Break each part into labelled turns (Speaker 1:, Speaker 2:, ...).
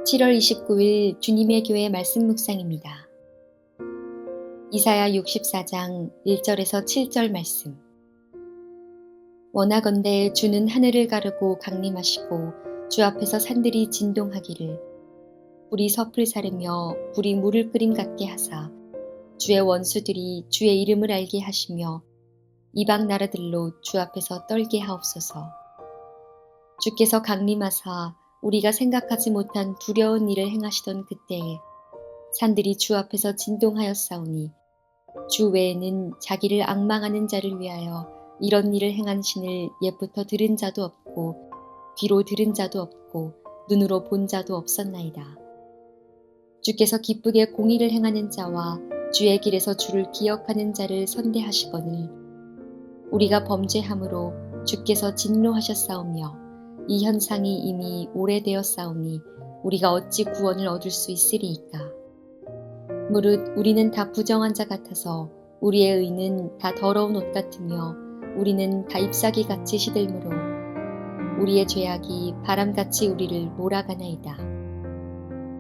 Speaker 1: 7월 29일 주님의 교회 말씀 묵상입니다. 이사야 64장 1절에서 7절 말씀. 원하건대 주는 하늘을 가르고 강림하시고 주 앞에서 산들이 진동하기를 불이 섭을 사르며 불이 물을 끓임 같게 하사 주의 원수들이 주의 이름을 알게 하시며 이방 나라들로 주 앞에서 떨게 하옵소서. 주께서 강림하사 우리가 생각하지 못한 두려운 일을 행하시던 그때에 산들이 주 앞에서 진동하였사오니 주 외에는 자기를 앙망하는 자를 위하여 이런 일을 행한 신을 옛부터 들은 자도 없고 귀로 들은 자도 없고 눈으로 본 자도 없었나이다. 주께서 기쁘게 공의를 행하는 자와 주의 길에서 주를 기억하는 자를 선대하시거늘 우리가 범죄함으로 주께서 진노하셨사오며 이 현상이 이미 오래되었사오니 우리가 어찌 구원을 얻을 수 있으리이까. 무릇 우리는 다 부정한 자 같아서 우리의 의는 다 더러운 옷 같으며 우리는 다 잎사귀 같이 시들므로 우리의 죄악이 바람같이 우리를 몰아가나이다.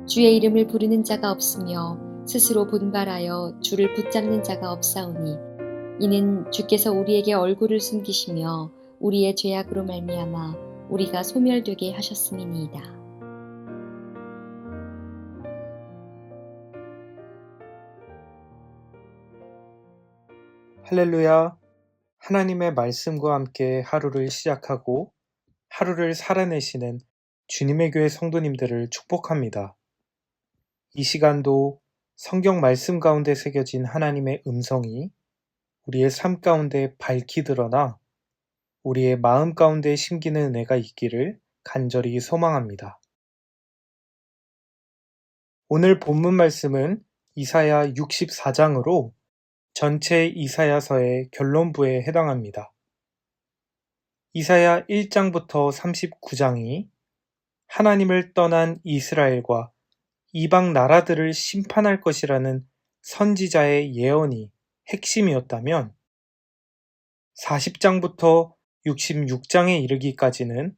Speaker 1: 주의 이름을 부르는 자가 없으며 스스로 분발하여 주를 붙잡는 자가 없사오니 이는 주께서 우리에게 얼굴을 숨기시며 우리의 죄악으로 말미암아 우리가 소멸되게 하셨음이니이다.
Speaker 2: 할렐루야. 하나님의 말씀과 함께 하루를 시작하고 하루를 살아내시는 주님의 교회 성도님들을 축복합니다. 이 시간도 성경 말씀 가운데 새겨진 하나님의 음성이 우리의 삶 가운데 밝히 드러나 우리의 마음 가운데 심기는 은혜가 있기를 간절히 소망합니다. 오늘 본문 말씀은 이사야 64장으로 전체 이사야서의 결론부에 해당합니다. 이사야 1장부터 39장이 하나님을 떠난 이스라엘과 이방 나라들을 심판할 것이라는 선지자의 예언이 핵심이었다면 40장부터 66장에 이르기까지는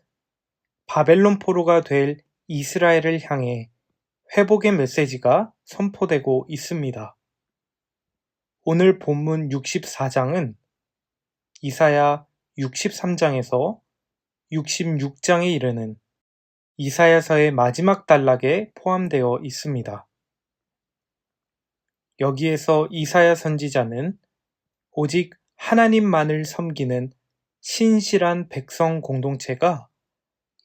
Speaker 2: 바벨론 포로가 될 이스라엘을 향해 회복의 메시지가 선포되고 있습니다. 오늘 본문 64장은 이사야 63장에서 66장에 이르는 이사야서의 마지막 단락에 포함되어 있습니다. 여기에서 이사야 선지자는 오직 하나님만을 섬기는 신실한 백성 공동체가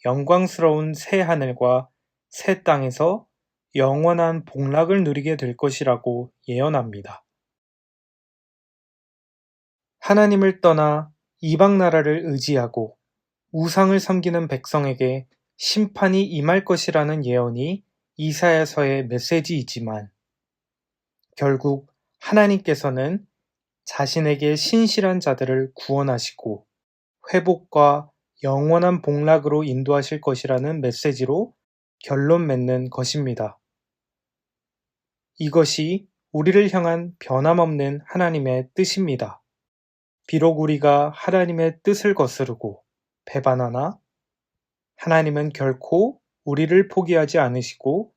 Speaker 2: 영광스러운 새 하늘과 새 땅에서 영원한 복락을 누리게 될 것이라고 예언합니다. 하나님을 떠나 이방 나라를 의지하고 우상을 섬기는 백성에게 심판이 임할 것이라는 예언이 이사야서의 메시지이지만 결국 하나님께서는 자신에게 신실한 자들을 구원하시고 회복과 영원한 복락으로 인도하실 것이라는 메시지로 결론 맺는 것입니다. 이것이 우리를 향한 변함없는 하나님의 뜻입니다. 비록 우리가 하나님의 뜻을 거스르고 배반하나 하나님은 결코 우리를 포기하지 않으시고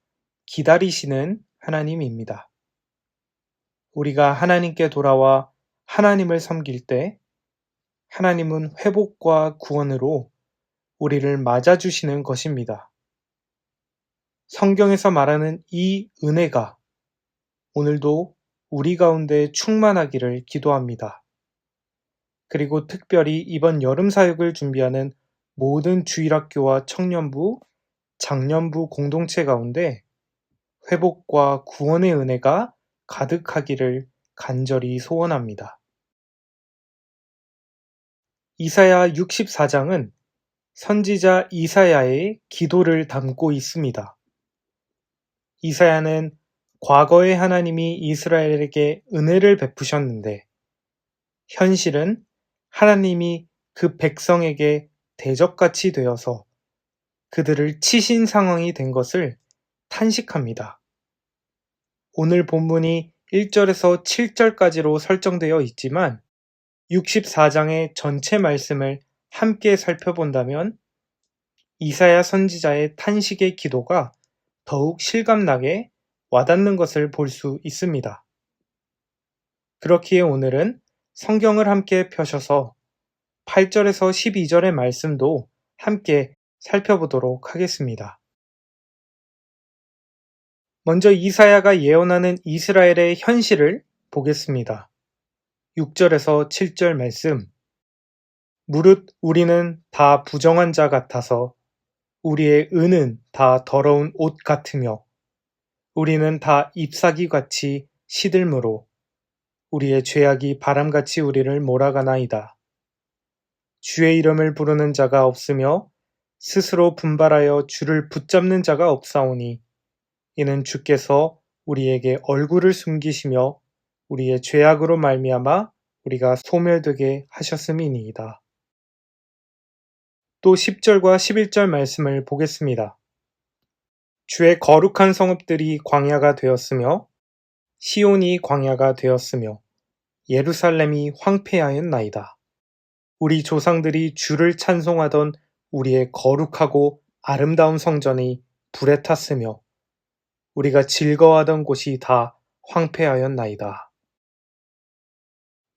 Speaker 2: 기다리시는 하나님입니다. 우리가 하나님께 돌아와 하나님을 섬길 때 하나님은 회복과 구원으로 우리를 맞아주시는 것입니다. 성경에서 말하는 이 은혜가 오늘도 우리 가운데 충만하기를 기도합니다. 그리고 특별히 이번 여름 사역을 준비하는 모든 주일학교와 청년부, 장년부 공동체 가운데 회복과 구원의 은혜가 가득하기를 간절히 소원합니다. 이사야 64장은 선지자 이사야의 기도를 담고 있습니다. 이사야는 과거에 하나님이 이스라엘에게 은혜를 베푸셨는데 현실은 하나님이 그 백성에게 대적같이 되어서 그들을 치신 상황이 된 것을 탄식합니다. 오늘 본문이 1절에서 7절까지로 설정되어 있지만 64장의 전체 말씀을 함께 살펴본다면 이사야 선지자의 탄식의 기도가 더욱 실감나게 와닿는 것을 볼 수 있습니다. 그렇기에 오늘은 성경을 함께 펴셔서 8절에서 12절의 말씀도 함께 살펴보도록 하겠습니다. 먼저 이사야가 예언하는 이스라엘의 현실을 보겠습니다. 6절에서 7절 말씀. 무릇 우리는 다 부정한 자 같아서 우리의 은은 다 더러운 옷 같으며 우리는 다 잎사귀 같이 시들므로 우리의 죄악이 바람같이 우리를 몰아가나이다. 주의 이름을 부르는 자가 없으며 스스로 분발하여 주를 붙잡는 자가 없사오니 이는 주께서 우리에게 얼굴을 숨기시며 우리의 죄악으로 말미암아 우리가 소멸되게 하셨음이니이다. 또 10절과 11절 말씀을 보겠습니다. 주의 거룩한 성읍들이 광야가 되었으며 시온이 광야가 되었으며 예루살렘이 황폐하였나이다. 우리 조상들이 주를 찬송하던 우리의 거룩하고 아름다운 성전이 불에 탔으며 우리가 즐거워하던 곳이 다 황폐하였나이다.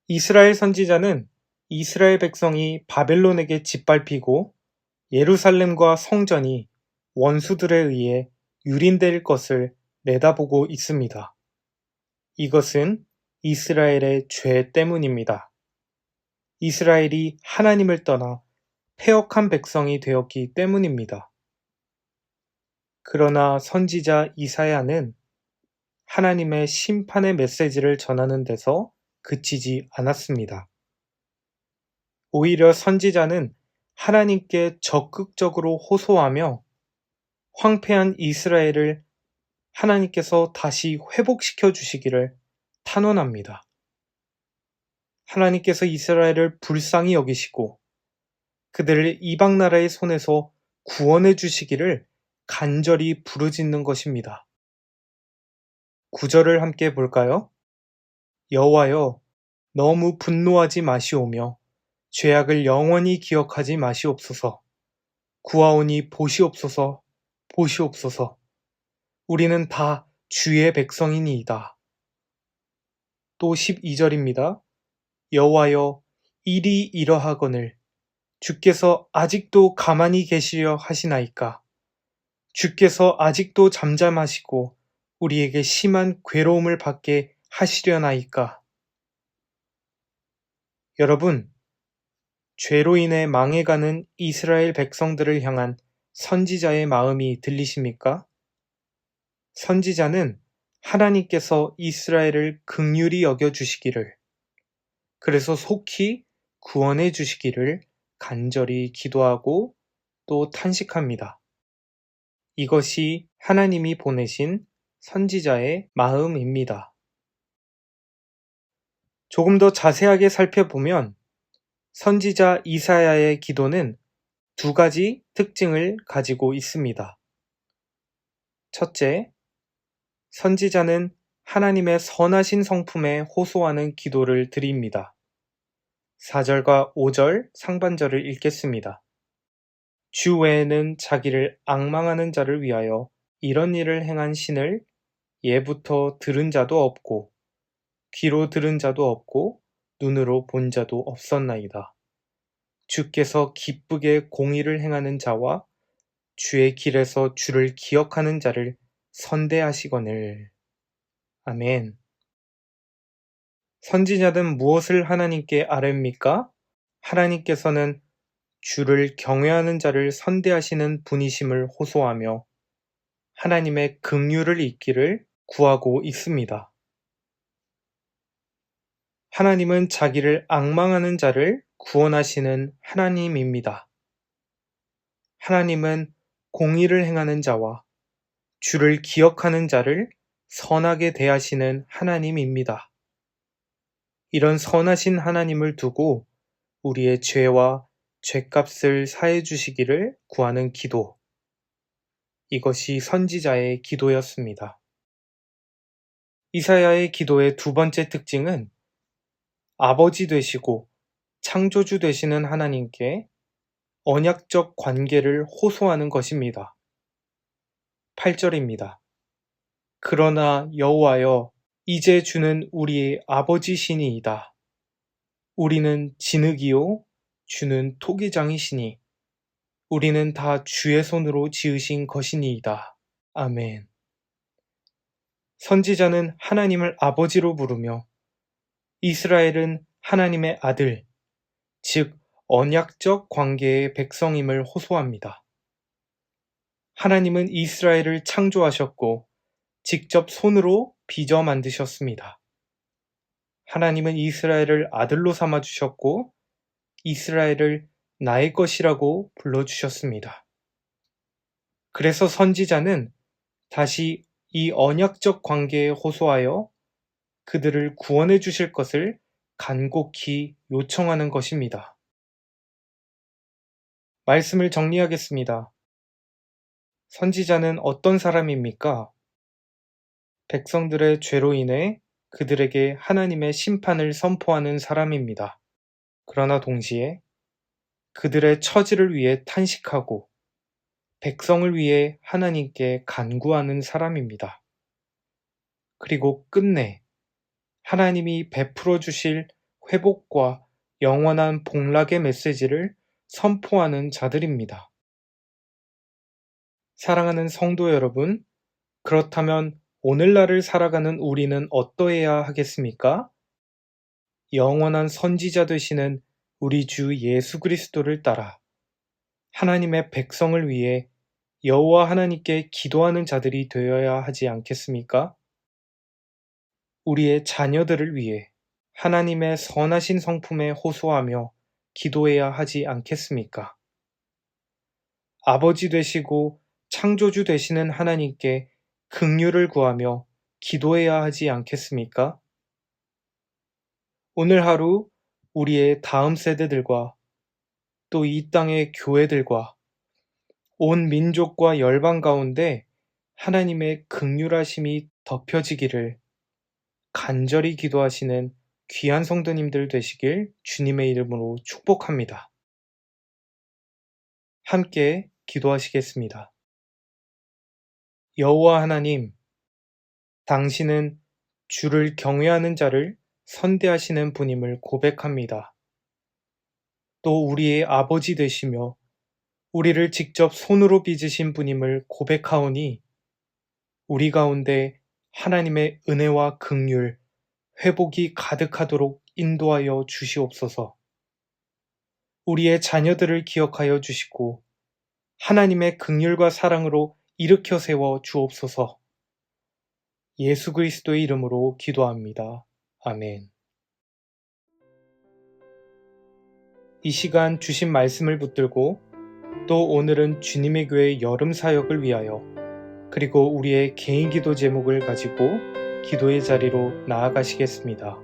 Speaker 2: 이스라엘 선지자는 이스라엘 백성이 바벨론에게 짓밟히고 예루살렘과 성전이 원수들에 의해 유린될 것을 내다보고 있습니다. 이것은 이스라엘의 죄 때문입니다. 이스라엘이 하나님을 떠나 패역한 백성이 되었기 때문입니다. 그러나 선지자 이사야는 하나님의 심판의 메시지를 전하는 데서 그치지 않았습니다. 오히려 선지자는 하나님께 적극적으로 호소하며 황폐한 이스라엘을 하나님께서 다시 회복시켜 주시기를 탄원합니다. 하나님께서 이스라엘을 불쌍히 여기시고 그들을 이방 나라의 손에서 구원해 주시기를 간절히 부르짖는 것입니다. 9절을 함께 볼까요? 여호와여, 너무 분노하지 마시오며 죄악을 영원히 기억하지 마시옵소서. 구하오니 보시옵소서, 보시옵소서. 우리는 다 주의 백성이니이다. 또 12절입니다. 여호와여, 일이 이러하거늘 주께서 아직도 가만히 계시려 하시나이까? 주께서 아직도 잠잠하시고 우리에게 심한 괴로움을 받게 하시려나이까? 여러분, 죄로 인해 망해가는 이스라엘 백성들을 향한 선지자의 마음이 들리십니까? 선지자는 하나님께서 이스라엘을 긍휼히 여겨주시기를, 그래서 속히 구원해 주시기를 간절히 기도하고 또 탄식합니다. 이것이 하나님이 보내신 선지자의 마음입니다. 조금 더 자세하게 살펴보면 선지자 이사야의 기도는 두 가지 특징을 가지고 있습니다. 첫째, 선지자는 하나님의 선하신 성품에 호소하는 기도를 드립니다. 4절과 5절 상반절을 읽겠습니다. 주 외에는 자기를 앙망하는 자를 위하여 이런 일을 행한 신을 예부터 들은 자도 없고 귀로 들은 자도 없고 눈으로 본 자도 없었나이다. 주께서 기쁘게 공의를 행하는 자와 주의 길에서 주를 기억하는 자를 선대하시거늘. 아멘. 선지자는 무엇을 하나님께 아뢰입니까? 하나님께서는 주를 경외하는 자를 선대하시는 분이심을 호소하며 하나님의 긍휼을 잊기를 구하고 있습니다. 하나님은 자기를 앙망하는 자를 구원하시는 하나님입니다. 하나님은 공의를 행하는 자와 주를 기억하는 자를 선하게 대하시는 하나님입니다. 이런 선하신 하나님을 두고 우리의 죄와 죄값을 사해 주시기를 구하는 기도. 이것이 선지자의 기도였습니다. 이사야의 기도의 두 번째 특징은 아버지 되시고 창조주 되시는 하나님께 언약적 관계를 호소하는 것입니다. 8절입니다. 그러나 여호와여, 이제 주는 우리의 아버지시니이다. 우리는 진흙이요 주는 토기장이시니 우리는 다 주의 손으로 지으신 것이니이다. 아멘. 선지자는 하나님을 아버지로 부르며 이스라엘은 하나님의 아들, 즉 언약적 관계의 백성임을 호소합니다. 하나님은 이스라엘을 창조하셨고 직접 손으로 빚어 만드셨습니다. 하나님은 이스라엘을 아들로 삼아주셨고 이스라엘을 나의 것이라고 불러주셨습니다. 그래서 선지자는 다시 이 언약적 관계에 호소하여 그들을 구원해 주실 것을 간곡히 요청하는 것입니다. 말씀을 정리하겠습니다. 선지자는 어떤 사람입니까? 백성들의 죄로 인해 그들에게 하나님의 심판을 선포하는 사람입니다. 그러나 동시에 그들의 처지를 위해 탄식하고 백성을 위해 하나님께 간구하는 사람입니다. 그리고 끝내 하나님이 베풀어 주실 회복과 영원한 복락의 메시지를 선포하는 자들입니다. 사랑하는 성도 여러분, 그렇다면 오늘날을 살아가는 우리는 어떠해야 하겠습니까? 영원한 선지자 되시는 우리 주 예수 그리스도를 따라 하나님의 백성을 위해 여호와 하나님께 기도하는 자들이 되어야 하지 않겠습니까? 우리의 자녀들을 위해 하나님의 선하신 성품에 호소하며 기도해야 하지 않겠습니까? 아버지 되시고 창조주 되시는 하나님께 긍휼을 구하며 기도해야 하지 않겠습니까? 오늘 하루 우리의 다음 세대들과 또 이 땅의 교회들과 온 민족과 열방 가운데 하나님의 긍휼하심이 덮여지기를 간절히 기도하시는 귀한 성도님들 되시길 주님의 이름으로 축복합니다. 함께 기도하시겠습니다. 여호와 하나님, 당신은 주를 경외하는 자를 선대하시는 분임을 고백합니다. 또 우리의 아버지 되시며 우리를 직접 손으로 빚으신 분임을 고백하오니 우리 가운데 하나님의 은혜와 긍휼, 회복이 가득하도록 인도하여 주시옵소서. 우리의 자녀들을 기억하여 주시고 하나님의 긍휼과 사랑으로 일으켜 세워 주옵소서. 예수 그리스도의 이름으로 기도합니다. 아멘. 이 시간 주신 말씀을 붙들고 또 오늘은 주님의 교회 여름 사역을 위하여 그리고 우리의 개인 기도 제목을 가지고 기도의 자리로 나아가시겠습니다.